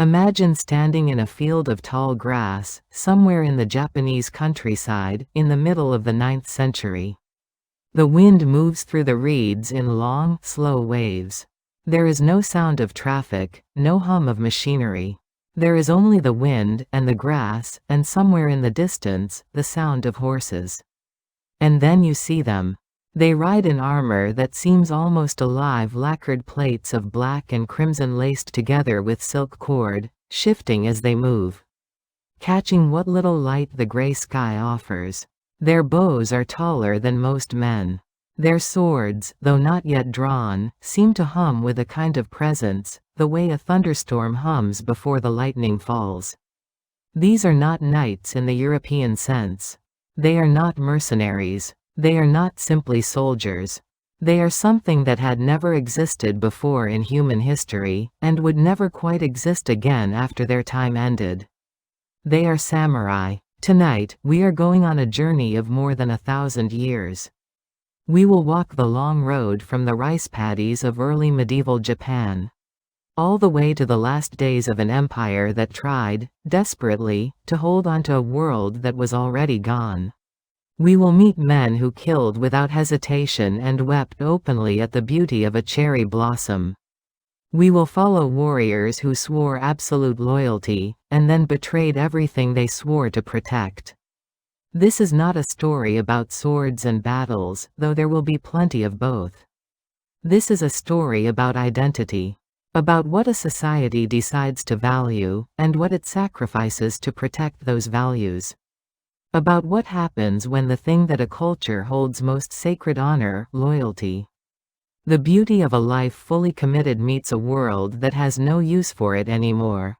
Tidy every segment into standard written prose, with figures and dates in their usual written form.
Imagine standing in a field of tall grass, somewhere in the Japanese countryside, in the middle of the 9th century. The wind moves through the reeds in long, slow waves. There is no sound of traffic, no hum of machinery. There is only the wind, and the grass, and somewhere in the distance, the sound of horses. And then you see them. They ride in armor that seems almost alive, lacquered plates of black and crimson laced together with silk cord, shifting as they move, catching what little light the gray sky offers. Their bows are taller than most men. Their swords, though not yet drawn, seem to hum with a kind of presence, the way a thunderstorm hums before the lightning falls. These are not knights in the European sense. They are not mercenaries. They are not simply soldiers. They are something that had never existed before in human history, and would never quite exist again after their time ended. They are samurai. Tonight, we are going on a journey of more than 1,000 years. We will walk the long road from the rice paddies of early medieval Japan, all the way to the last days of an empire that tried, desperately, to hold onto a world that was already gone. We will meet men who killed without hesitation and wept openly at the beauty of a cherry blossom. We will follow warriors who swore absolute loyalty, and then betrayed everything they swore to protect. This is not a story about swords and battles, though there will be plenty of both. This is a story about identity. About what a society decides to value, and what it sacrifices to protect those values. About what happens when the thing that a culture holds most sacred, honor, loyalty. The beauty of a life fully committed meets a world that has no use for it anymore.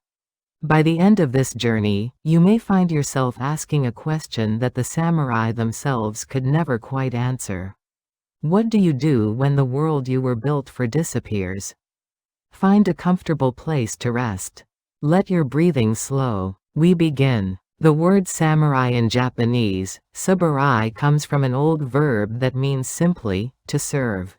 By the end of this journey, you may find yourself asking a question that the samurai themselves could never quite answer. What do you do when the world you were built for disappears? Find a comfortable place to rest. Let your breathing slow. We begin. The word samurai in Japanese, saburai, comes from an old verb that means simply, to serve.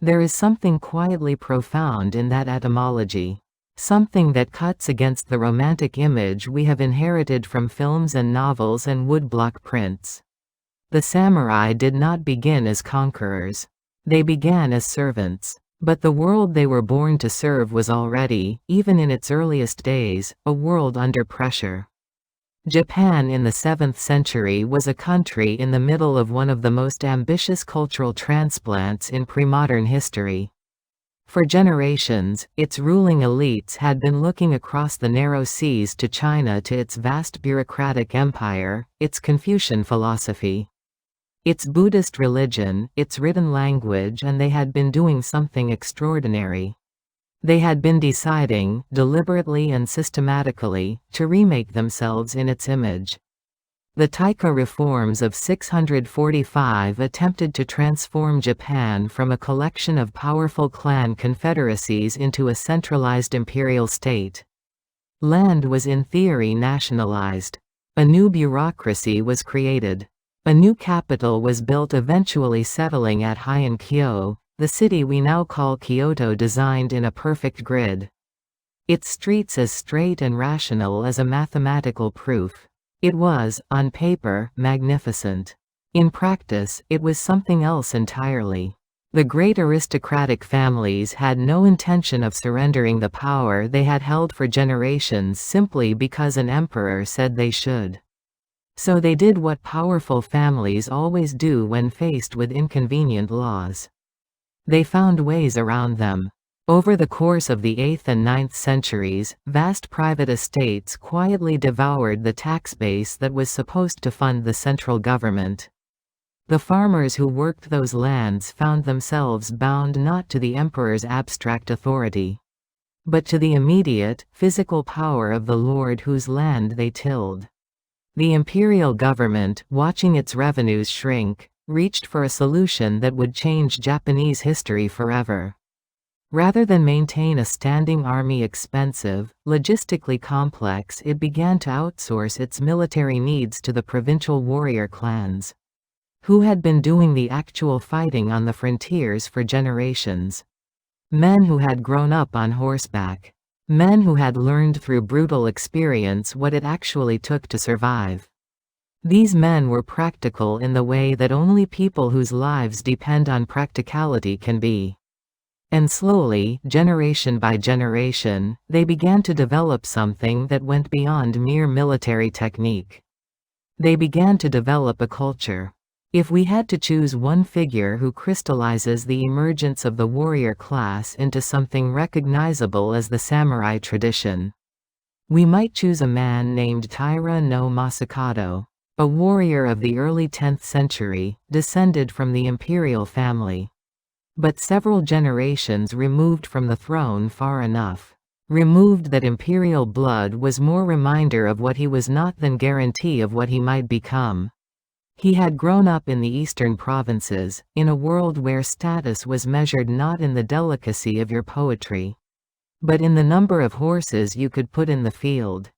There is something quietly profound in that etymology. Something that cuts against the romantic image we have inherited from films and novels and woodblock prints. The samurai did not begin as conquerors. They began as servants. But the world they were born to serve was already, even in its earliest days, a world under pressure. Japan in the 7th century was a country in the middle of one of the most ambitious cultural transplants in pre-modern history. For generations, its ruling elites had been looking across the narrow seas to China, to its vast bureaucratic empire, its Confucian philosophy, its Buddhist religion, its written language, and they had been doing something extraordinary. They had been deciding, deliberately and systematically, to remake themselves in its image. The Taika reforms of 645 attempted to transform Japan from a collection of powerful clan confederacies into a centralized imperial state. Land was in theory nationalized. A new bureaucracy was created. A new capital was built, eventually settling at Heian-kyo, the city we now call Kyoto, designed in a perfect grid. Its streets as straight and rational as a mathematical proof. It was, on paper, magnificent. In practice, it was something else entirely. The great aristocratic families had no intention of surrendering the power they had held for generations simply because an emperor said they should. So they did what powerful families always do when faced with inconvenient laws. They found ways around them. Over the course of the 8th and 9th centuries, vast private estates quietly devoured the tax base that was supposed to fund the central government. The farmers who worked those lands found themselves bound not to the emperor's abstract authority, but to the immediate, physical power of the lord whose land they tilled. The imperial government, watching its revenues shrink, reached for a solution that would change Japanese history forever. Rather than maintain a standing army, expensive, logistically complex, it began to outsource its military needs to the provincial warrior clans, who had been doing the actual fighting on the frontiers for generations. Men who had grown up on horseback. Men who had learned through brutal experience what it actually took to survive. These men were practical in the way that only people whose lives depend on practicality can be. And slowly, generation by generation, they began to develop something that went beyond mere military technique. They began to develop a culture. If we had to choose one figure who crystallizes the emergence of the warrior class into something recognizable as the samurai tradition, we might choose a man named Taira no Masakado, a warrior of the early 10th century, descended from the imperial family. But several generations removed from the throne, far enough removed that imperial blood was more reminder of what he was not than guarantee of what he might become. He had grown up in the eastern provinces, in a world where status was measured not in the delicacy of your poetry, but in the number of horses you could put in the field.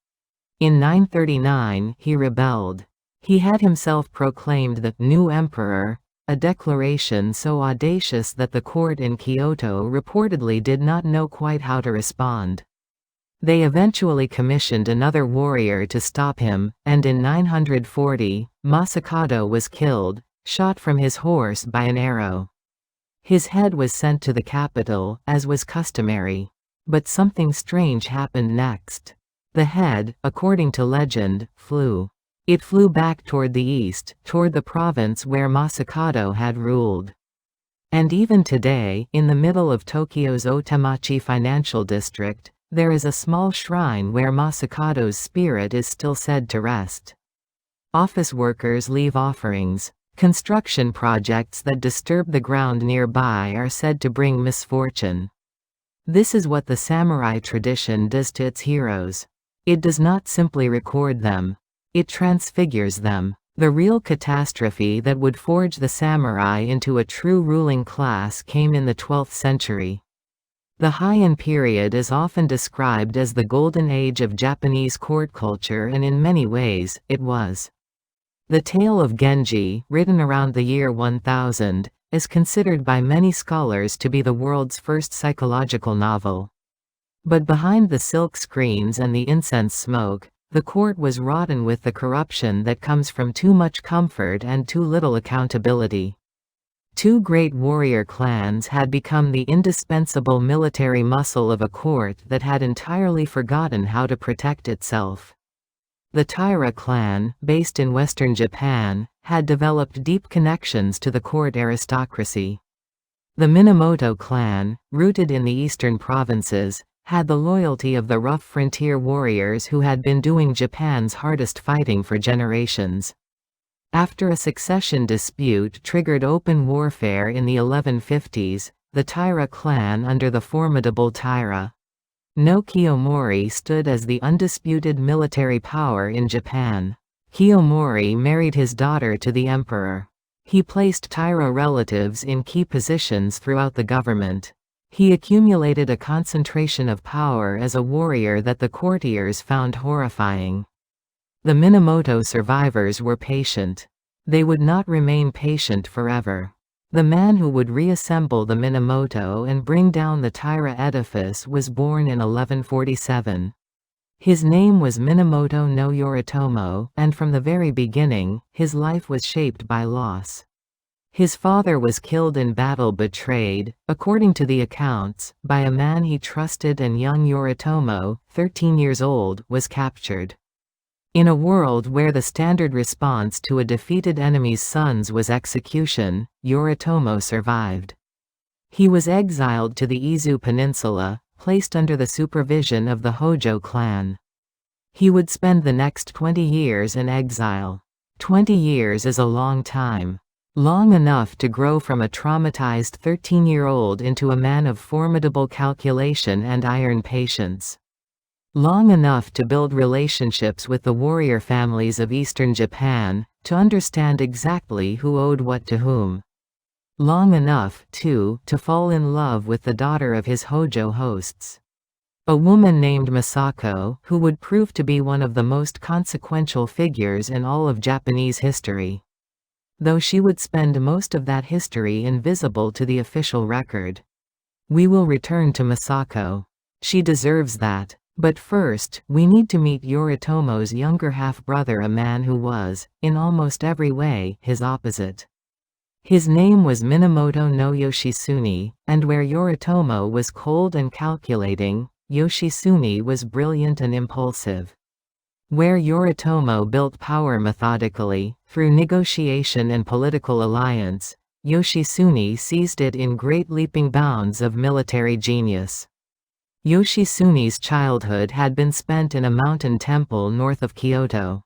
In 939, he rebelled. He had himself proclaimed the new emperor, a declaration so audacious that the court in Kyoto reportedly did not know quite how to respond. They eventually commissioned another warrior to stop him, and in 940, Masakado was killed, shot from his horse by an arrow. His head was sent to the capital, as was customary. But something strange happened next. The head, according to legend, flew. It flew back toward the east, toward the province where Masakado had ruled. And even today, in the middle of Tokyo's Otemachi financial district, there is a small shrine where Masakado's spirit is still said to rest. Office workers leave offerings. Construction projects that disturb the ground nearby are said to bring misfortune. This is what the samurai tradition does to its heroes. It does not simply record them. It transfigures them. The real catastrophe that would forge the samurai into a true ruling class came in the 12th century. The Heian period is often described as the golden age of Japanese court culture, and in many ways, it was. The tale of Genji, written around the year 1000, is considered by many scholars to be the world's first psychological novel. But behind the silk screens and the incense smoke, the court was rotten with the corruption that comes from too much comfort and too little accountability. Two great warrior clans had become the indispensable military muscle of a court that had entirely forgotten how to protect itself. The Taira clan, based in western Japan, had developed deep connections to the court aristocracy. The Minamoto clan, rooted in the eastern provinces, had the loyalty of the rough frontier warriors who had been doing Japan's hardest fighting for generations. After a succession dispute triggered open warfare in the 1150s, the Taira clan under the formidable Taira no Kiyomori stood as the undisputed military power in Japan. Kiyomori married his daughter to the emperor. He placed Taira relatives in key positions throughout the government. He accumulated a concentration of power as a warrior that the courtiers found horrifying. The Minamoto survivors were patient. They would not remain patient forever. The man who would reassemble the Minamoto and bring down the Taira edifice was born in 1147. His name was Minamoto no Yoritomo, and from the very beginning, his life was shaped by loss. His father was killed in battle, betrayed, according to the accounts, by a man he trusted, and young Yoritomo, 13 years old, was captured. In a world where the standard response to a defeated enemy's sons was execution, Yoritomo survived. He was exiled to the Izu Peninsula, placed under the supervision of the Hojo clan. He would spend the next 20 years in exile. 20 years is a long time. Long enough to grow from a traumatized 13-year-old into a man of formidable calculation and iron patience. Long enough to build relationships with the warrior families of eastern Japan, to understand exactly who owed what to whom. Long enough, too, to fall in love with the daughter of his Hojo hosts. A woman named Masako, who would prove to be one of the most consequential figures in all of Japanese history. Though she would spend most of that history invisible to the official record. We will return to Masako. She deserves that. But first, we need to meet Yoritomo's younger half-brother, a man who was, in almost every way, his opposite. His name was Minamoto no Yoshitsune, and where Yoritomo was cold and calculating, Yoshitsune was brilliant and impulsive. Where Yoritomo built power methodically, through negotiation and political alliance, Yoshitsune seized it in great leaping bounds of military genius. Yoshitsune's childhood had been spent in a mountain temple north of Kyoto.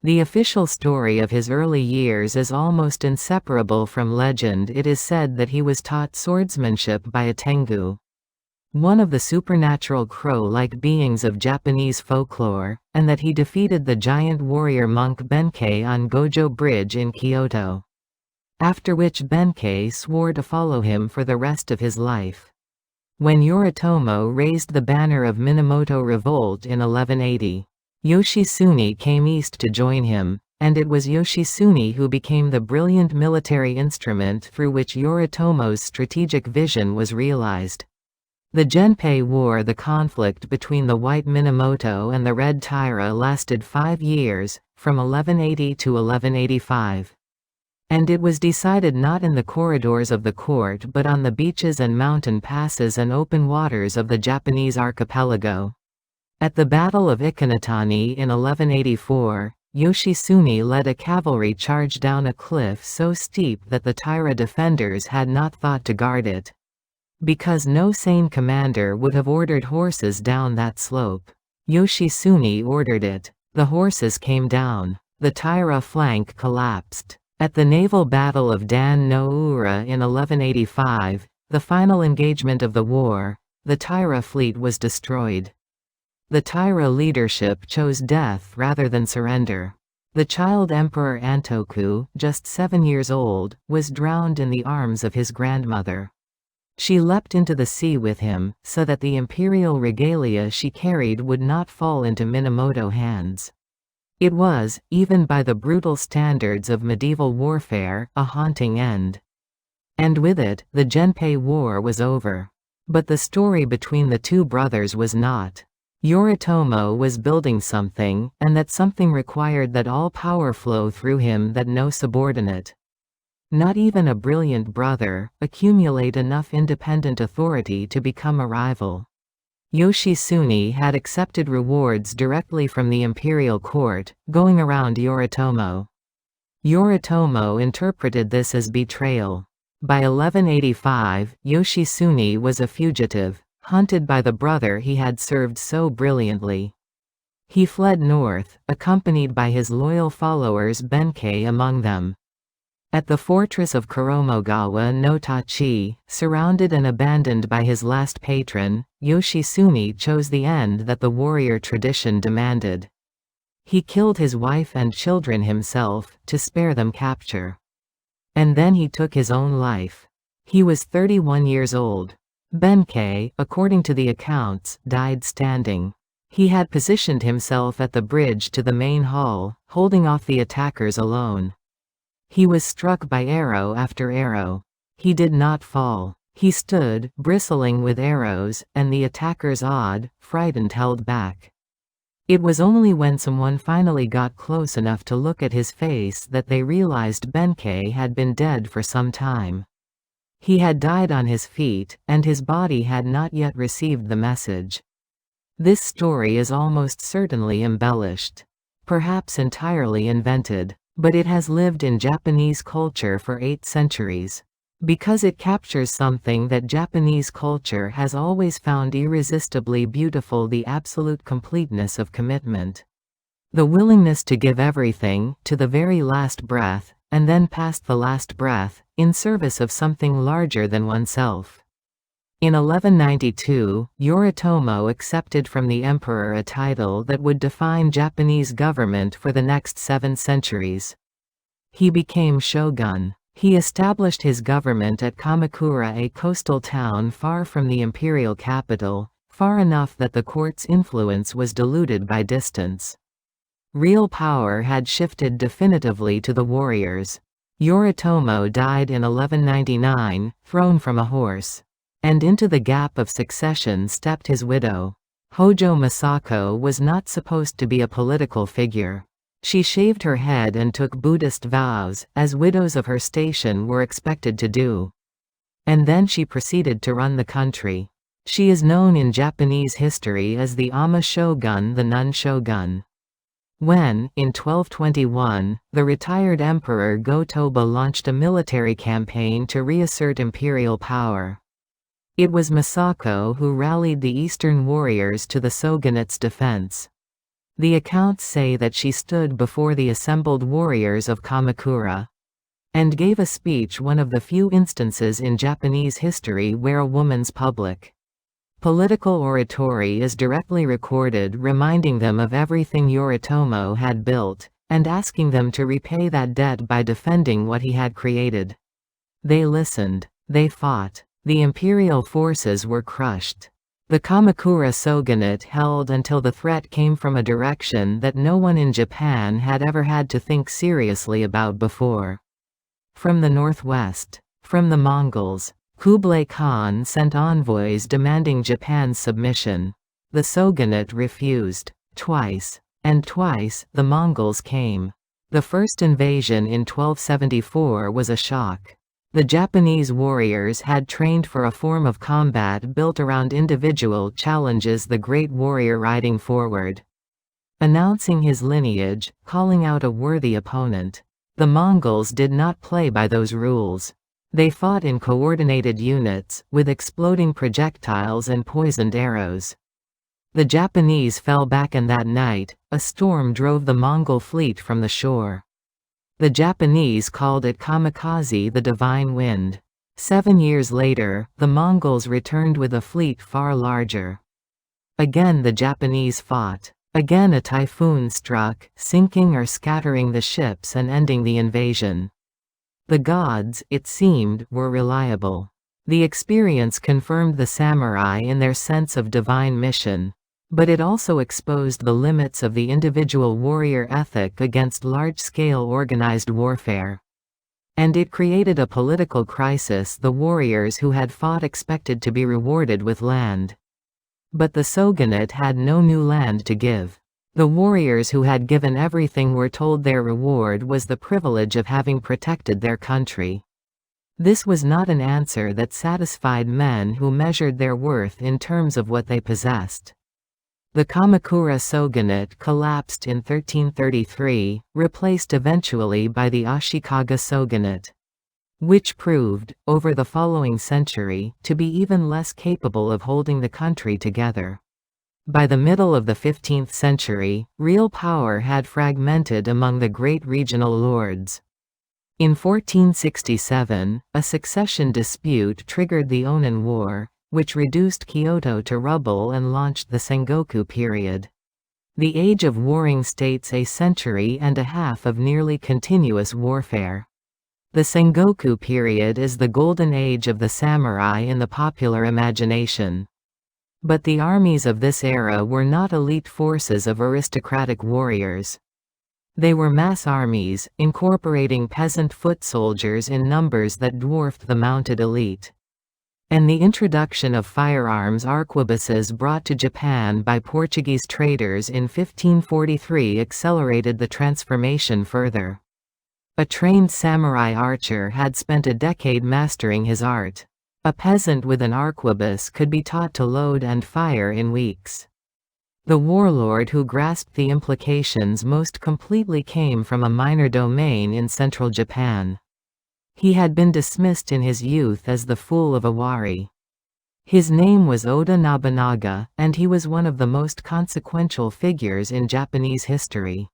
The official story of his early years is almost inseparable from legend. It is said that he was taught swordsmanship by a tengu, one of the supernatural crow-like beings of Japanese folklore, and that he defeated the giant warrior monk Benkei on Gojo Bridge in Kyoto. After which Benkei swore to follow him for the rest of his life. When Yoritomo raised the banner of Minamoto Revolt in 1180, Yoshitsune came east to join him, and it was Yoshitsune who became the brilliant military instrument through which Yoritomo's strategic vision was realized. The Genpei War, the conflict between the White Minamoto and the Red Taira, lasted 5 years, from 1180 to 1185. And it was decided not in the corridors of the court but on the beaches and mountain passes and open waters of the Japanese archipelago. At the Battle of Ikanatani in 1184, Yoshitsune led a cavalry charge down a cliff so steep that the Taira defenders had not thought to guard it. Because no sane commander would have ordered horses down that slope, Yoshitsune ordered it. The horses came down. The Taira flank collapsed. At the naval battle of Dan no Ura in 1185, the final engagement of the war, the Taira fleet was destroyed. The Taira leadership chose death rather than surrender. The child Emperor Antoku, just 7 years old, was drowned in the arms of his grandmother. She leapt into the sea with him, so that the imperial regalia she carried would not fall into Minamoto hands. It was, even by the brutal standards of medieval warfare, a haunting end. And with it, the Genpei War was over. But the story between the two brothers was not. Yoritomo was building something, and that something required that all power flow through him, that no subordinate, not even a brilliant brother, accumulate enough independent authority to become a rival. Yoshitsune had accepted rewards directly from the imperial court, going around Yoritomo. Yoritomo interpreted this as betrayal. By 1185, Yoshitsune was a fugitive, hunted by the brother he had served so brilliantly. He fled north, accompanied by his loyal followers, Benkei among them. At the fortress of Koromogawa no Tachi, surrounded and abandoned by his last patron, Yoshitsune chose the end that the warrior tradition demanded. He killed his wife and children himself, to spare them capture. And then he took his own life. He was 31 years old. Benkei, according to the accounts, died standing. He had positioned himself at the bridge to the main hall, holding off the attackers alone. He was struck by arrow after arrow. He did not fall. He stood, bristling with arrows, and the attackers, awed, frightened, held back. It was only when someone finally got close enough to look at his face that they realized Benkei had been dead for some time. He had died on his feet, and his body had not yet received the message. This story is almost certainly embellished. Perhaps entirely invented. But it has lived in Japanese culture for 8 centuries. Because it captures something that Japanese culture has always found irresistibly beautiful: the absolute completeness of commitment. The willingness to give everything, to the very last breath, and then past the last breath, in service of something larger than oneself. In 1192, Yoritomo accepted from the emperor a title that would define Japanese government for the next 7 centuries. He became shogun. He established his government at Kamakura, a coastal town far from the imperial capital, far enough that the court's influence was diluted by distance. Real power had shifted definitively to the warriors. Yoritomo died in 1199, thrown from a horse. And into the gap of succession stepped his widow. Hojo Masako was not supposed to be a political figure. She shaved her head and took Buddhist vows, as widows of her station were expected to do. And then she proceeded to run the country. She is known in Japanese history as the Amma shogun, the nun shogun. When, in 1221, the retired emperor Go-Toba launched a military campaign to reassert imperial power. It was Masako who rallied the eastern warriors to the shogunate's defense. The accounts say that she stood before the assembled warriors of Kamakura and gave a speech, one of the few instances in Japanese history where a woman's public political oratory is directly recorded, reminding them of everything Yoritomo had built, and asking them to repay that debt by defending what he had created. They listened. They fought. The imperial forces were crushed. The Kamakura shogunate held until the threat came from a direction that no one in Japan had ever had to think seriously about before. From the northwest. From the Mongols. Kublai Khan sent envoys demanding Japan's submission. The shogunate refused. Twice. And twice, the Mongols came. The first invasion in 1274 was a shock. The Japanese warriors had trained for a form of combat built around individual challenges, the great warrior riding forward, announcing his lineage, calling out a worthy opponent. The Mongols did not play by those rules. They fought in coordinated units, with exploding projectiles and poisoned arrows. The Japanese fell back, and that night, a storm drove the Mongol fleet from the shore. The Japanese called it kamikaze, the divine wind. 7 years later, the Mongols returned with a fleet far larger. Again the Japanese fought. Again a typhoon struck, sinking or scattering the ships and ending the invasion. The gods, it seemed, were reliable. The experience confirmed the samurai in their sense of divine mission. But it also exposed the limits of the individual warrior ethic against large-scale organized warfare. And it created a political crisis. The warriors who had fought expected to be rewarded with land. But the shogunate had no new land to give. The warriors who had given everything were told their reward was the privilege of having protected their country. This was not an answer that satisfied men who measured their worth in terms of what they possessed. The Kamakura shogunate collapsed in 1333, replaced eventually by the Ashikaga shogunate, which proved, over the following century, to be even less capable of holding the country together. By the middle of the 15th century, real power had fragmented among the great regional lords. In 1467, a succession dispute triggered the Onin War, which reduced Kyoto to rubble and launched the Sengoku period. The age of warring states, a century and a half of nearly continuous warfare. The Sengoku period is the golden age of the samurai in the popular imagination. But the armies of this era were not elite forces of aristocratic warriors. They were mass armies, incorporating peasant foot soldiers in numbers that dwarfed the mounted elite. And the introduction of firearms arquebuses brought to Japan by Portuguese traders in 1543 accelerated the transformation further. A trained samurai archer had spent a decade mastering his art. A peasant with an arquebus could be taught to load and fire in weeks. The warlord who grasped the implications most completely came from a minor domain in central Japan. He had been dismissed in his youth as the fool of Awari. His name was Oda Nobunaga, and he was one of the most consequential figures in Japanese history.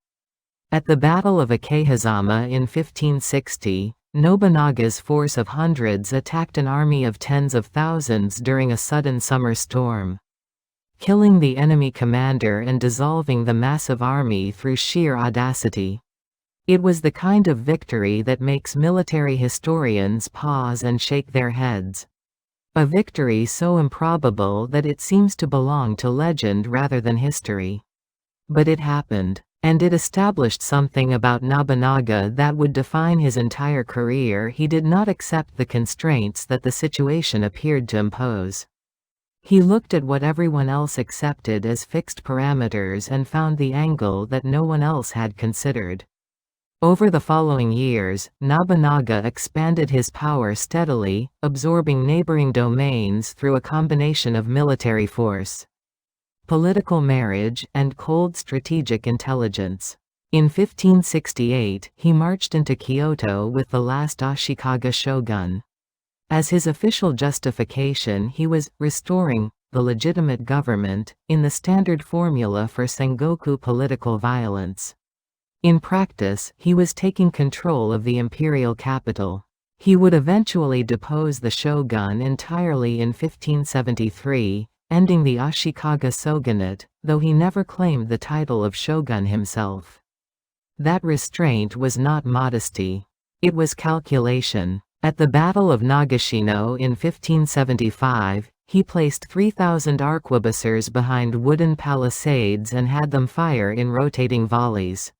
At the Battle of Akehizama in 1560, Nobunaga's force of hundreds attacked an army of tens of thousands during a sudden summer storm, killing the enemy commander and dissolving the massive army through sheer audacity. It was the kind of victory that makes military historians pause and shake their heads. A victory so improbable that it seems to belong to legend rather than history. But it happened. And it established something about Nobunaga that would define his entire career. He did not accept the constraints that the situation appeared to impose. He looked at what everyone else accepted as fixed parameters and found the angle that no one else had considered. Over the following years, Nobunaga expanded his power steadily, absorbing neighboring domains through a combination of military force, political marriage, and cold strategic intelligence. In 1568, he marched into Kyoto with the last Ashikaga shogun. As his official justification, he was restoring the legitimate government in the standard formula for Sengoku political violence. In practice, he was taking control of the imperial capital. He would eventually depose the shogun entirely in 1573, ending the Ashikaga shogunate, though he never claimed the title of shogun himself. That restraint was not modesty. It was calculation. At the Battle of Nagashino in 1575, he placed 3,000 arquebusiers behind wooden palisades and had them fire in rotating volleys,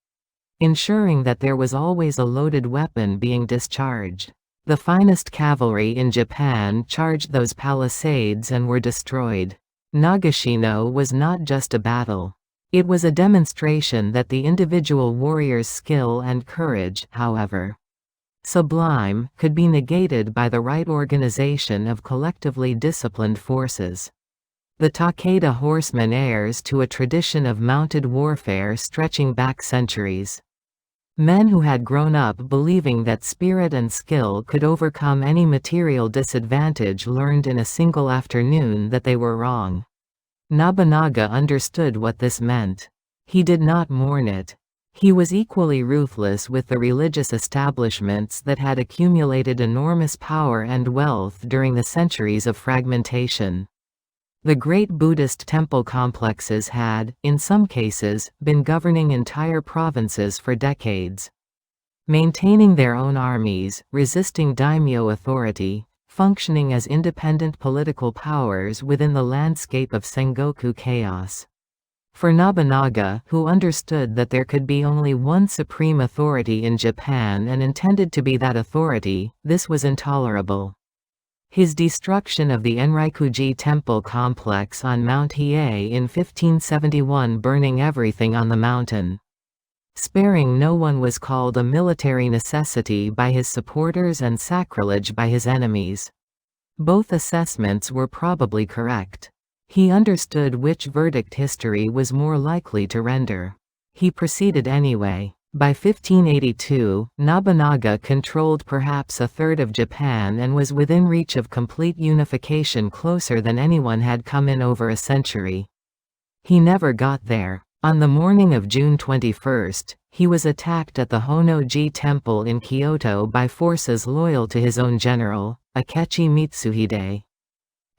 ensuring that there was always a loaded weapon being discharged. The finest cavalry in Japan charged those palisades and were destroyed. Nagashino was not just a battle. It was a demonstration that the individual warrior's skill and courage, however sublime, could be negated by the right organization of collectively disciplined forces. The Takeda horsemen heirs to a tradition of mounted warfare stretching back centuries. Men who had grown up believing that spirit and skill could overcome any material disadvantage learned in a single afternoon that they were wrong. Nobunaga understood what this meant. He did not mourn it. He was equally ruthless with the religious establishments that had accumulated enormous power and wealth during the centuries of fragmentation. The great Buddhist temple complexes had, in some cases, been governing entire provinces for decades. Maintaining their own armies, resisting daimyo authority, functioning as independent political powers within the landscape of Sengoku chaos. For Nobunaga, who understood that there could be only one supreme authority in Japan and intended to be that authority, this was intolerable. His destruction of the Enrikuji temple complex on Mount Hiei in 1571, burning everything on the mountain, sparing no one, was called a military necessity by his supporters and sacrilege by his enemies. Both assessments were probably correct. He understood which verdict history was more likely to render. He proceeded anyway. By 1582, Nobunaga controlled perhaps a third of Japan and was within reach of complete unification, closer than anyone had come in over a century. He never got there. On the morning of June 21, he was attacked at the Honnoji Temple in Kyoto by forces loyal to his own general, Akechi Mitsuhide,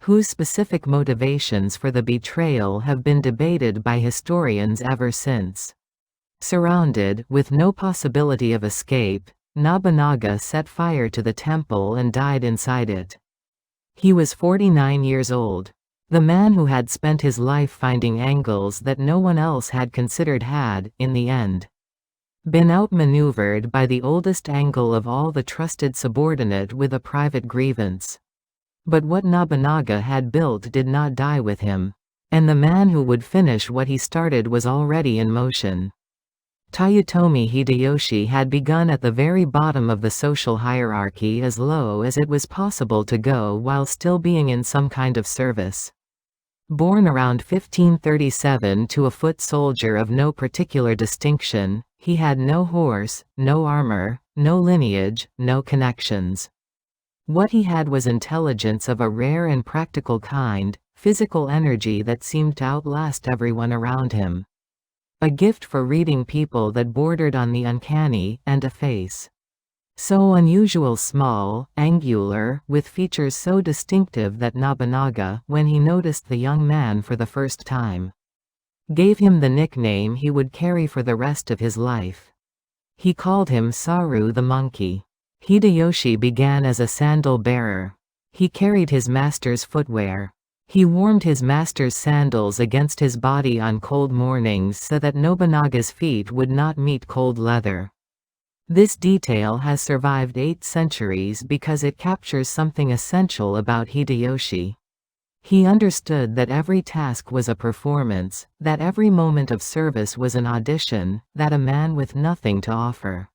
whose specific motivations for the betrayal have been debated by historians ever since. Surrounded, with no possibility of escape, Nobunaga set fire to the temple and died inside it. He was 49 years old. The man who had spent his life finding angles that no one else had considered had, in the end, been outmaneuvered by the oldest angle of all, the trusted subordinate with a private grievance. But what Nobunaga had built did not die with him. And the man who would finish what he started was already in motion. Toyotomi Hideyoshi had begun at the very bottom of the social hierarchy, as low as it was possible to go while still being in some kind of service. Born around 1537 to a foot soldier of no particular distinction, he had no horse, no armor, no lineage, no connections. What he had was intelligence of a rare and practical kind, physical energy that seemed to outlast everyone around him. A gift for reading people that bordered on the uncanny, and a face so unusual, small, angular, with features so distinctive that Nobunaga, when he noticed the young man for the first time, gave him the nickname he would carry for the rest of his life. He called him Saru the monkey. Hideyoshi began as a sandal bearer. He carried his master's footwear. He warmed his master's sandals against his body on cold mornings so that Nobunaga's feet would not meet cold leather. This detail has survived 8 centuries because it captures something essential about Hideyoshi. He understood that every task was a performance, that every moment of service was an audition, that a man with nothing to offer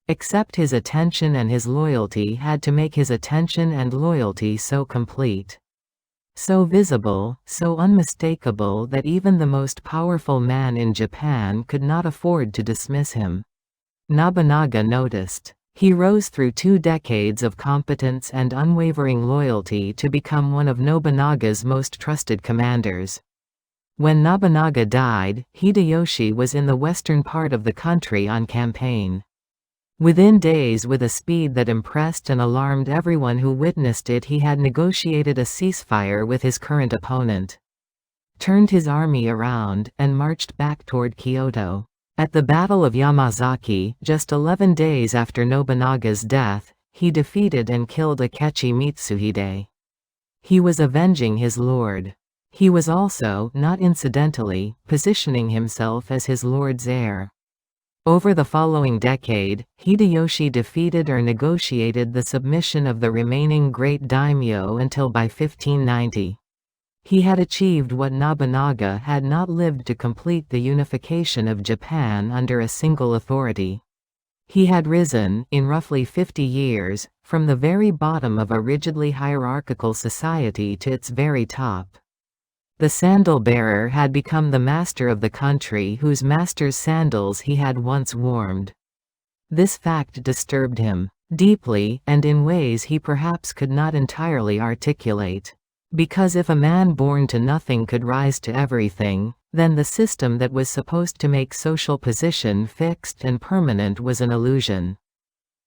except his attention and his loyalty had to make his attention and loyalty so complete, so visible, so unmistakable that even the most powerful man in Japan could not afford to dismiss him. Nobunaga noticed. He rose through 2 decades of competence and unwavering loyalty to become one of Nobunaga's most trusted commanders. When Nobunaga died, Hideyoshi was in the western part of the country on campaign. Within days, with a speed that impressed and alarmed everyone who witnessed it, he had negotiated a ceasefire with his current opponent, turned his army around, and marched back toward Kyoto. At the Battle of Yamazaki, just 11 days after Nobunaga's death, he defeated and killed Akechi Mitsuhide. He was avenging his lord. He was also, not incidentally, positioning himself as his lord's heir. Over the following decade, Hideyoshi defeated or negotiated the submission of the remaining great daimyo until by 1590. He had achieved what Nobunaga had not lived to complete: the unification of Japan under a single authority. He had risen, in roughly 50 years, from the very bottom of a rigidly hierarchical society to its very top. The sandal-bearer had become the master of the country whose master's sandals he had once warmed. This fact disturbed him deeply, and in ways he perhaps could not entirely articulate. Because if a man born to nothing could rise to everything, then the system that was supposed to make social position fixed and permanent was an illusion.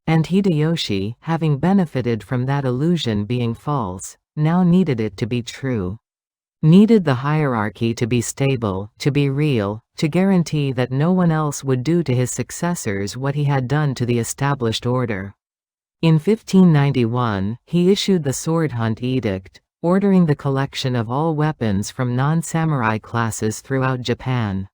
And Hideyoshi, having benefited from that illusion being false, now needed it to be true. Needed the hierarchy to be stable, to be real, to guarantee that no one else would do to his successors what he had done to the established order. In 1591, he issued the Sword Hunt Edict, ordering the collection of all weapons from non-samurai classes throughout Japan.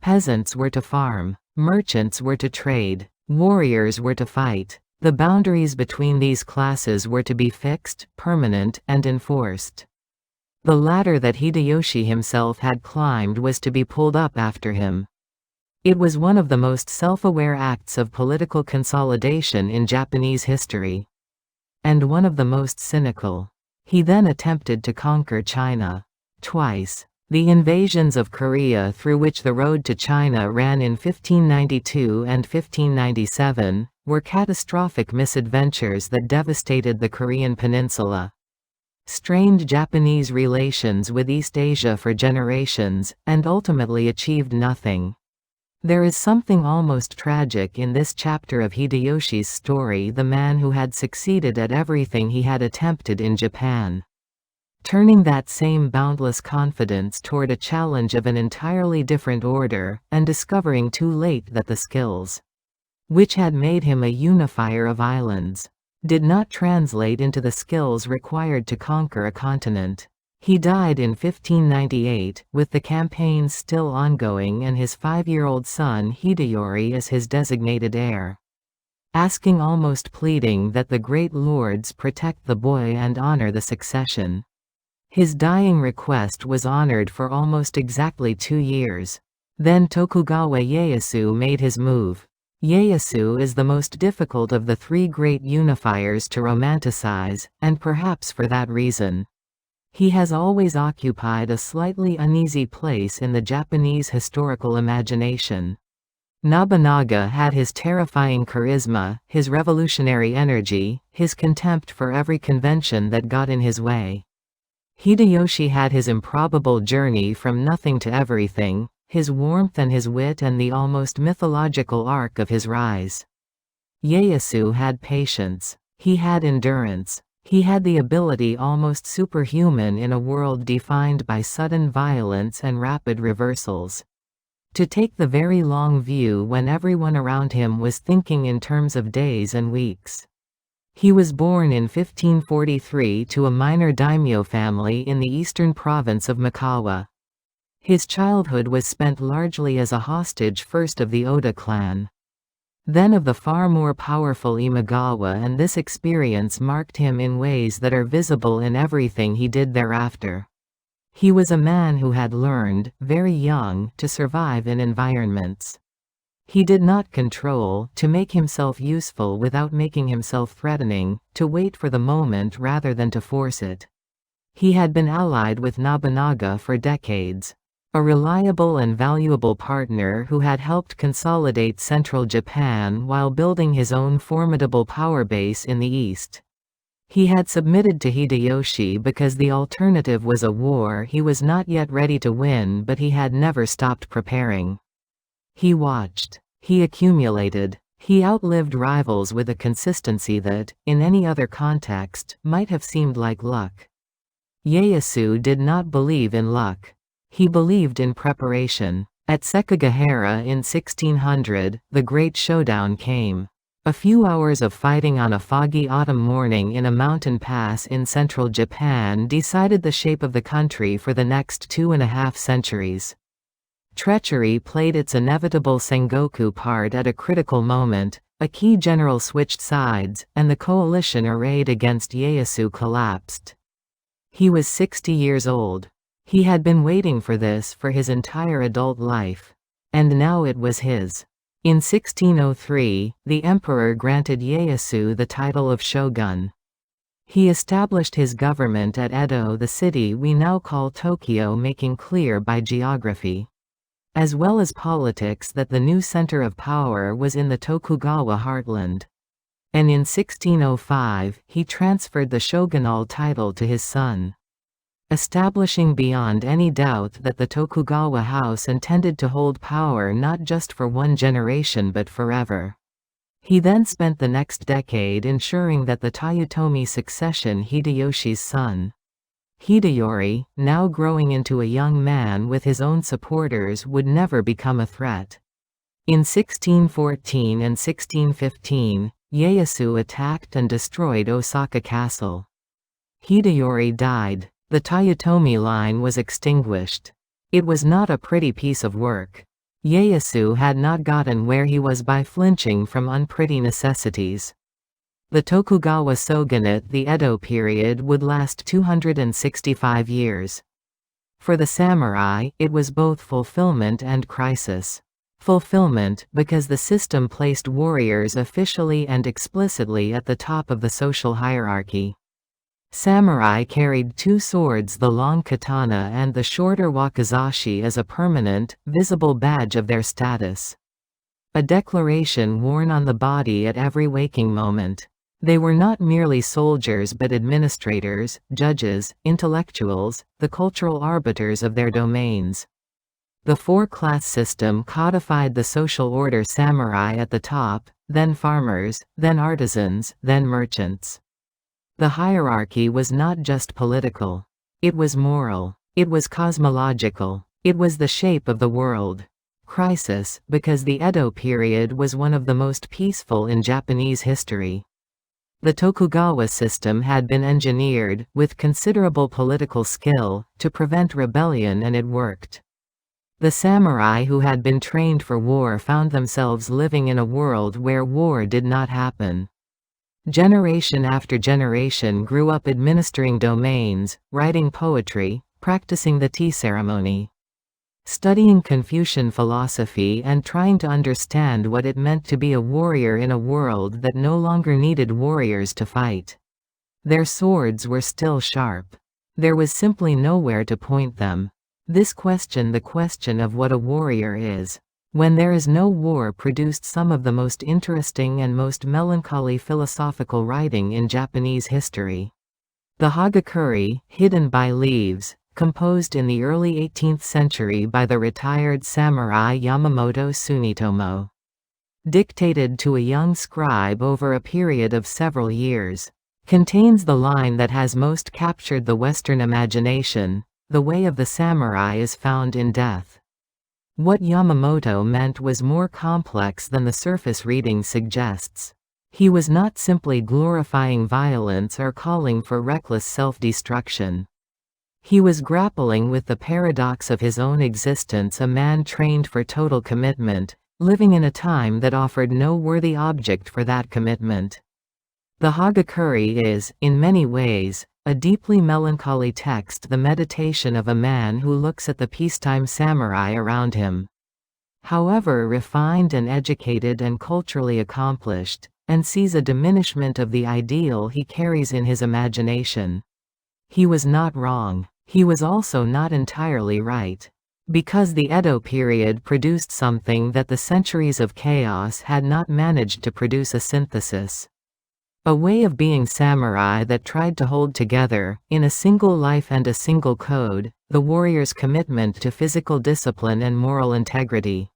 Peasants were to farm, merchants were to trade, warriors were to fight. The boundaries between these classes were to be fixed, permanent, and enforced. The ladder that Hideyoshi himself had climbed was to be pulled up after him. It was one of the most self-aware acts of political consolidation in Japanese history. And one of the most cynical. He then attempted to conquer China. Twice. The invasions of Korea, through which the road to China ran in 1592 and 1597, were catastrophic misadventures that devastated the Korean peninsula, strained Japanese relations with East Asia for generations, and ultimately achieved nothing. There is something almost tragic in this chapter of Hideyoshi's story, the man who had succeeded at everything he had attempted in Japan, turning that same boundless confidence toward a challenge of an entirely different order, and discovering too late that the skills which had made him a unifier of islands did not translate into the skills required to conquer a continent. He died in 1598, with the campaign still ongoing and his 5-year-old son Hideyori as his designated heir, asking, almost pleading, that the great lords protect the boy and honor the succession. His dying request was honored for almost exactly 2 years. Then Tokugawa Ieyasu made his move. Ieyasu is the most difficult of the 3 great unifiers to romanticize, and perhaps for that reason, he has always occupied a slightly uneasy place in the Japanese historical imagination. Nobunaga had his terrifying charisma, his revolutionary energy, his contempt for every convention that got in his way. Hideyoshi had his improbable journey from nothing to everything, his warmth and his wit and the almost mythological arc of his rise. Ieyasu had patience. He had endurance. He had the ability almost superhuman in a world defined by sudden violence and rapid reversals, to take the very long view when everyone around him was thinking in terms of days and weeks. He was born in 1543 to a minor daimyo family in the eastern province of Mikawa. His childhood was spent largely as a hostage, first of the Oda clan, then of the far more powerful Imagawa, and this experience marked him in ways that are visible in everything he did thereafter. He was a man who had learned, very young, to survive in environments he did not control, to make himself useful without making himself threatening, to wait for the moment rather than to force it. He had been allied with Nobunaga for decades, a reliable and valuable partner who had helped consolidate central Japan while building his own formidable power base in the east. He had submitted to Hideyoshi because the alternative was a war he was not yet ready to win, but he had never stopped preparing. He watched. He accumulated. He outlived rivals with a consistency that, in any other context, might have seemed like luck. Ieyasu did not believe in luck. He believed in preparation. At Sekigahara in 1600, the great showdown came. A few hours of fighting on a foggy autumn morning in a mountain pass in central Japan decided the shape of the country for the next 2.5 centuries. Treachery played its inevitable Sengoku part at a critical moment. A key general switched sides, and the coalition arrayed against Ieyasu collapsed. He was 60 years old. He had been waiting for this for his entire adult life. And now it was his. In 1603, the emperor granted Ieyasu the title of shogun. He established his government at Edo, the city we now call Tokyo, making clear by geography as well as politics that the new center of power was in the Tokugawa heartland. And in 1605, he transferred the shogunal title to his son, establishing beyond any doubt that the Tokugawa house intended to hold power not just for one generation but forever. He then spent the next decade ensuring that the Toyotomi succession, Hideyoshi's son, Hideyori, now growing into a young man with his own supporters, would never become a threat. In 1614 and 1615, Ieyasu attacked and destroyed Osaka Castle. Hideyori died. The Toyotomi line was extinguished. It was not a pretty piece of work. Ieyasu had not gotten where he was by flinching from unpretty necessities. The Tokugawa shogunate, the Edo period, would last 265 years. For the samurai, it was both fulfillment and crisis. Fulfillment, because the system placed warriors officially and explicitly at the top of the social hierarchy. Samurai carried 2 swords, the long katana and the shorter wakizashi, as a permanent, visible badge of their status. A declaration worn on the body at every waking moment. They were not merely soldiers but administrators, judges, intellectuals, the cultural arbiters of their domains. The 4-class system codified the social order: samurai at the top, then farmers, then artisans, then merchants. The hierarchy was not just political. It was moral. It was cosmological. It was the shape of the world. Crisis, because the Edo period was one of the most peaceful in Japanese history. The Tokugawa system had been engineered, with considerable political skill, to prevent rebellion, and it worked. The samurai who had been trained for war found themselves living in a world where war did not happen. Generation after generation grew up administering domains, writing poetry, practicing the tea ceremony, studying Confucian philosophy, and trying to understand what it meant to be a warrior in a world that no longer needed warriors to fight. Their swords were still sharp. There was simply nowhere to point them. This question, the question of what a warrior is, when there is no war, produced some of the most interesting and most melancholy philosophical writing in Japanese history. The Hagakure, hidden by leaves, composed in the early 18th century by the retired samurai Yamamoto Tsunetomo, dictated to a young scribe over a period of several years, contains the line that has most captured the Western imagination: "The way of the samurai is found in death." What Yamamoto meant was more complex than the surface reading suggests. He was not simply glorifying violence or calling for reckless self-destruction. He was grappling with the paradox of his own existence, a man trained for total commitment, living in a time that offered no worthy object for that commitment. The Hagakure is, in many ways, a deeply melancholy text, the meditation of a man who looks at the peacetime samurai around him. However refined and educated and culturally accomplished, and sees a diminishment of the ideal he carries in his imagination. He was not wrong. He was also not entirely right. Because the Edo period produced something that the centuries of chaos had not managed to produce, a synthesis. A way of being samurai that tried to hold together, in a single life and a single code, the warrior's commitment to physical discipline and moral integrity.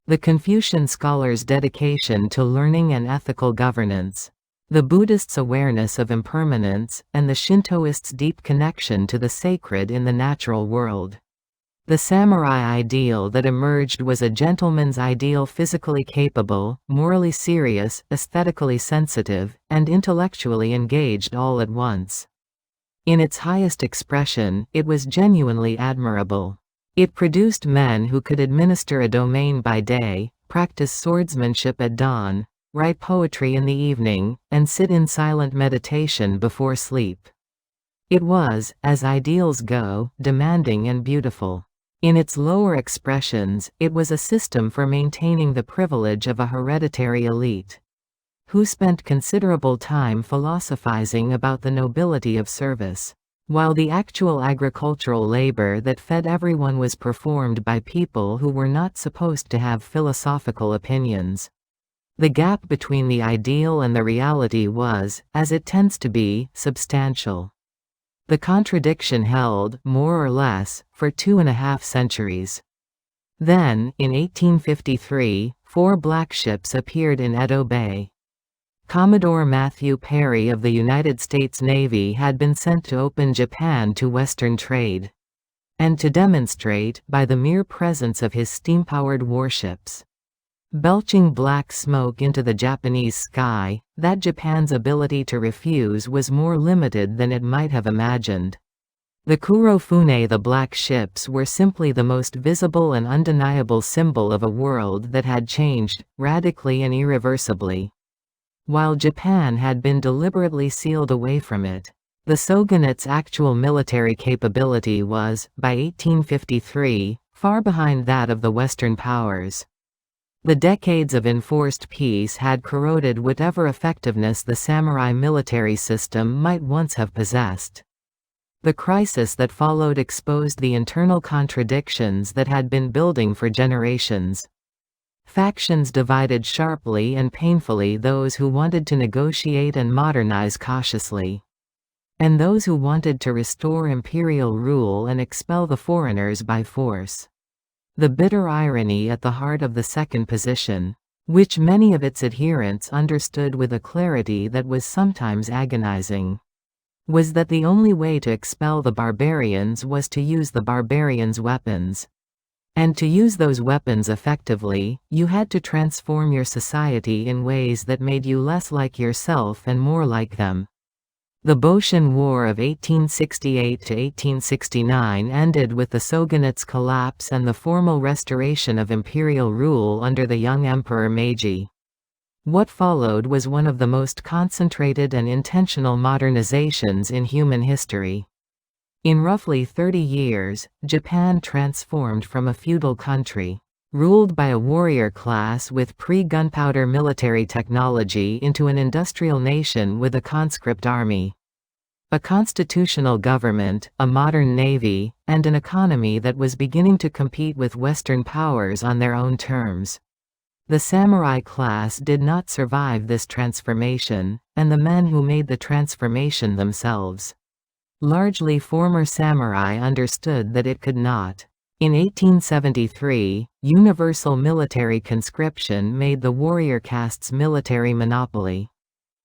The Confucian scholar's dedication to learning and ethical governance. The Buddhist's awareness of impermanence, and the Shintoist's deep connection to the sacred in the natural world. The samurai ideal that emerged was a gentleman's ideal, physically capable, morally serious, aesthetically sensitive, and intellectually engaged all at once. In its highest expression, it was genuinely admirable. It produced men who could administer a domain by day, practice swordsmanship at dawn, write poetry in the evening, and sit in silent meditation before sleep. It was, as ideals go, demanding and beautiful. In its lower expressions, it was a system for maintaining the privilege of a hereditary elite, who spent considerable time philosophizing about the nobility of service, while the actual agricultural labor that fed everyone was performed by people who were not supposed to have philosophical opinions. The gap between the ideal and the reality was, as it tends to be, substantial. The contradiction held, more or less, for 2.5 centuries. Then, in 1853, 4 black ships appeared in Edo Bay. Commodore Matthew Perry of the United States Navy had been sent to open Japan to Western trade, and to demonstrate, by the mere presence of his steam-powered warships, belching black smoke into the Japanese sky, that Japan's ability to refuse was more limited than it might have imagined. The Kurofune, the black ships, were simply the most visible and undeniable symbol of a world that had changed, radically and irreversibly, while Japan had been deliberately sealed away from it. The shogunate's actual military capability was, by 1853, far behind that of the Western powers. The decades of enforced peace had corroded whatever effectiveness the samurai military system might once have possessed. The crisis that followed exposed the internal contradictions that had been building for generations. Factions divided sharply and painfully, those who wanted to negotiate and modernize cautiously, and those who wanted to restore imperial rule and expel the foreigners by force. The bitter irony at the heart of the second position, which many of its adherents understood with a clarity that was sometimes agonizing, was that the only way to expel the barbarians was to use the barbarians' weapons. And to use those weapons effectively, you had to transform your society in ways that made you less like yourself and more like them. The Boshin War of 1868 to 1869 ended with the shogunate's collapse and the formal restoration of imperial rule under the young Emperor Meiji. What followed was one of the most concentrated and intentional modernizations in human history. In roughly 30 years, Japan transformed from a feudal country, ruled by a warrior class with pre-gunpowder military technology, into an industrial nation with a conscript army, a constitutional government, a modern navy, and an economy that was beginning to compete with Western powers on their own terms. The samurai class did not survive this transformation, and the men who made the transformation themselves, largely former samurai, understood that it could not. In 1873, universal military conscription made the warrior caste's military monopoly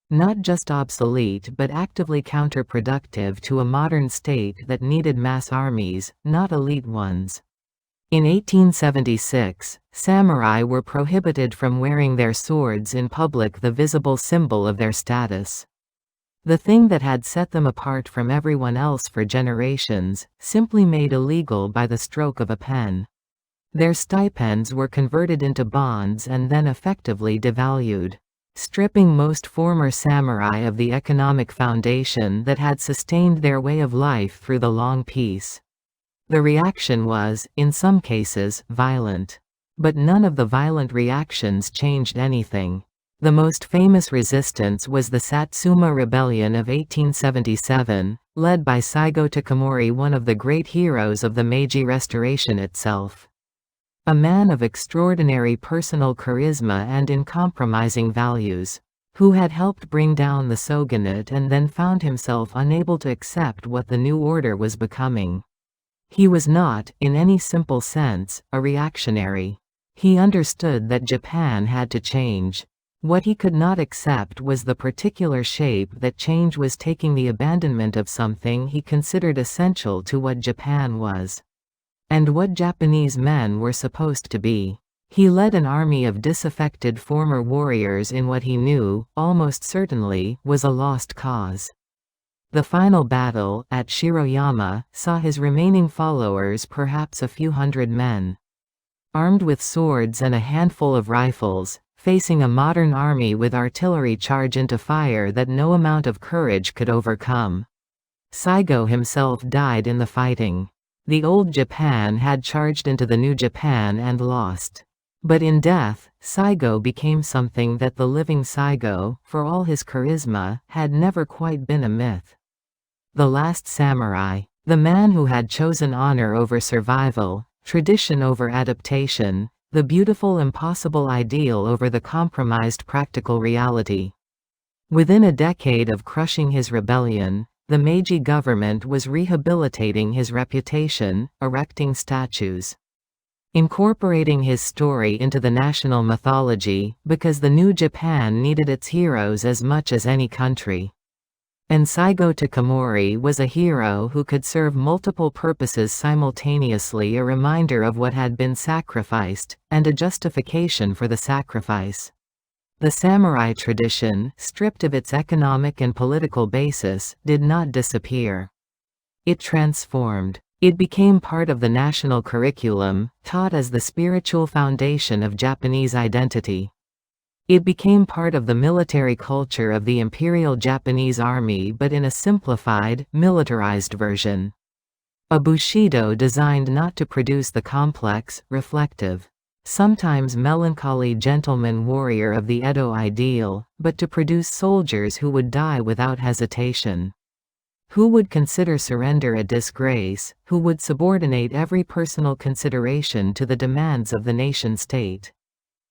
not just obsolete but actively counterproductive to a modern state that needed mass armies, not elite ones. In 1876, samurai were prohibited from wearing their swords in public, the visible symbol of their status. The thing that had set them apart from everyone else for generations, simply made illegal by the stroke of a pen. Their stipends were converted into bonds and then effectively devalued, stripping most former samurai of the economic foundation that had sustained their way of life through the long peace. The reaction was, in some cases, violent. But none of the violent reactions changed anything. The most famous resistance was the Satsuma Rebellion of 1877, led by Saigo Takamori, one of the great heroes of the Meiji Restoration itself. A man of extraordinary personal charisma and uncompromising values, who had helped bring down the shogunate and then found himself unable to accept what the new order was becoming. He was not, in any simple sense, a reactionary. He understood that Japan had to change. What he could not accept was the particular shape that change was taking, the abandonment of something he considered essential to what Japan was, and what Japanese men were supposed to be. He led an army of disaffected former warriors in what he knew, almost certainly, was a lost cause. The final battle, at Shiroyama, saw his remaining followers, perhaps a few hundred men, armed with swords and a handful of rifles, facing a modern army with artillery charge into fire that no amount of courage could overcome. Saigo himself died in the fighting. The old Japan had charged into the new Japan and lost. But in death, Saigo became something that the living Saigo, for all his charisma, had never quite been: a myth. The last samurai. The man who had chosen honor over survival, tradition over adaptation, the beautiful impossible ideal over the compromised practical reality. Within a decade of crushing his rebellion, the Meiji government was rehabilitating his reputation, erecting statues, incorporating his story into the national mythology, because the new Japan needed its heroes as much as any country. And Saigo Takamori was a hero who could serve multiple purposes simultaneously: a reminder of what had been sacrificed, and a justification for the sacrifice. The samurai tradition, stripped of its economic and political basis, did not disappear. It transformed. It became part of the national curriculum, taught as the spiritual foundation of Japanese identity. It became part of the military culture of the Imperial Japanese Army, but in a simplified, militarized version. A bushido designed not to produce the complex, reflective, sometimes melancholy gentleman warrior of the Edo ideal, but to produce soldiers who would die without hesitation, who would consider surrender a disgrace, who would subordinate every personal consideration to the demands of the nation-state.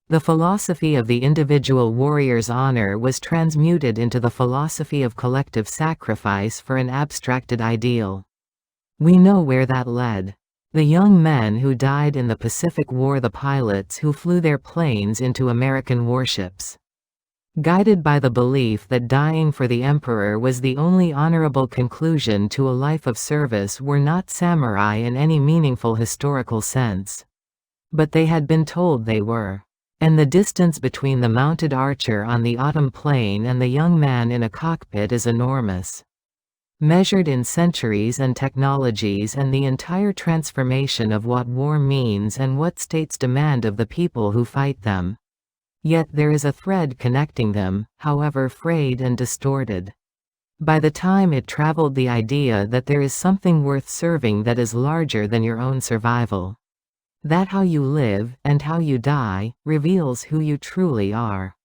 The philosophy of the individual warrior's honor was transmuted into the philosophy of collective sacrifice for an abstracted ideal. We know where that led. The young men who died in the Pacific War, the pilots who flew their planes into American warships, guided by the belief that dying for the emperor was the only honorable conclusion to a life of service, were not samurai in any meaningful historical sense. But they had been told they were. And the distance between the mounted archer on the autumn plain and the young man in a cockpit is enormous, measured in centuries and technologies and the entire transformation of what war means and what states demand of the people who fight them. Yet there is a thread connecting them, however frayed and distorted. By the time it traveled, the idea that there is something worth serving that is larger than your own survival. That how you live, and how you die, reveals who you truly are.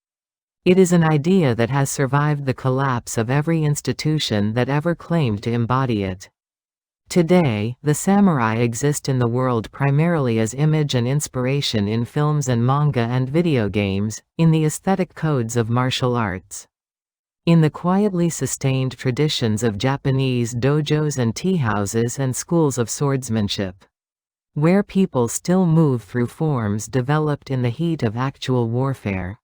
It is an idea that has survived the collapse of every institution that ever claimed to embody it. Today, the samurai exist in the world primarily as image and inspiration in films and manga and video games, in the aesthetic codes of martial arts, in the quietly sustained traditions of Japanese dojos and tea houses and schools of swordsmanship, where people still move through forms developed in the heat of actual warfare.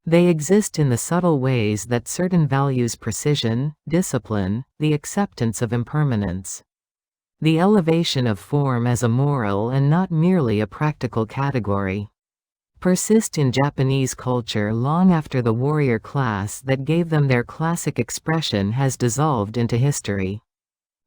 They exist in the subtle ways that certain values: precision, discipline, the acceptance of impermanence. The elevation of form as a moral and not merely a practical category persist in Japanese culture long after the warrior class that gave them their classic expression has dissolved into history.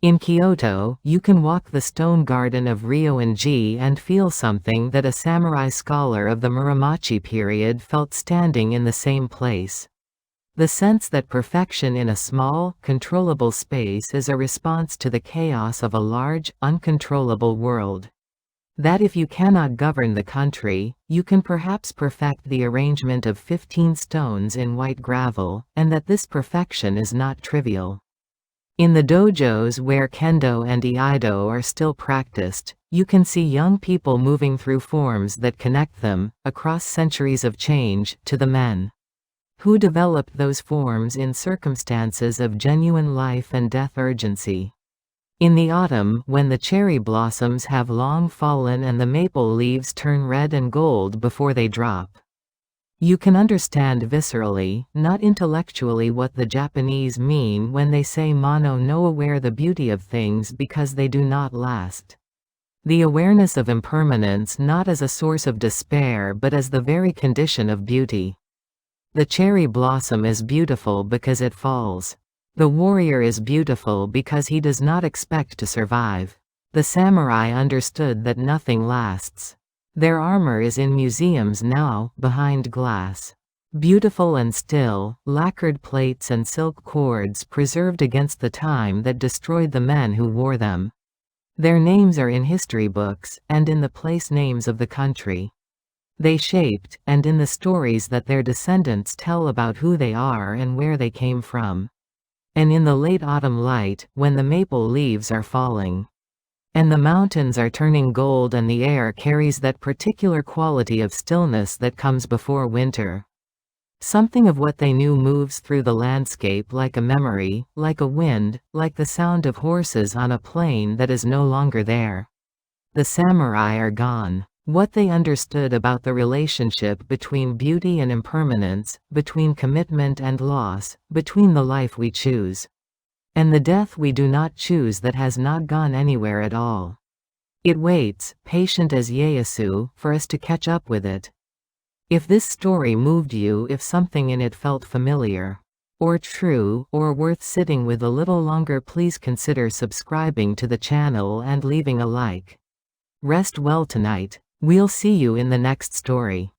In Kyoto, you can walk the stone garden of Ryo-en-ji and feel something that a samurai scholar of the Muromachi period felt standing in the same place. The sense that perfection in a small, controllable space is a response to the chaos of a large, uncontrollable world. That if you cannot govern the country, you can perhaps perfect the arrangement of 15 stones in white gravel, and that this perfection is not trivial. In the dojos where kendo and iaido are still practiced, you can see young people moving through forms that connect them, across centuries of change, to the men who developed those forms in circumstances of genuine life and death urgency. In the autumn, when the cherry blossoms have long fallen and the maple leaves turn red and gold before they drop, you can understand viscerally, not intellectually, what the Japanese mean when they say mono no aware the beauty of things because they do not last. The awareness of impermanence not as a source of despair but as the very condition of beauty. The cherry blossom is beautiful because it falls. The warrior is beautiful because he does not expect to survive. The samurai understood that nothing lasts. Their armor is in museums now, behind glass. Beautiful and still, lacquered plates and silk cords preserved against the time that destroyed the men who wore them. Their names are in history books, and in the place names of the country they shaped, and in the stories that their descendants tell about who they are and where they came from. And in the late autumn light, when the maple leaves are falling, and the mountains are turning gold and the air carries that particular quality of stillness that comes before winter. Something of what they knew moves through the landscape like a memory, like a wind, like the sound of horses on a plain that is no longer there. The samurai are gone. What they understood about the relationship between beauty and impermanence, between commitment and loss, between the life we choose and the death we do not choose that has not gone anywhere at all. It waits, patient as Ieyasu, for us to catch up with it. If this story moved you, if something in it felt familiar, or true, or worth sitting with a little longer, please consider subscribing to the channel and leaving a like. Rest well tonight. We'll see you in the next story.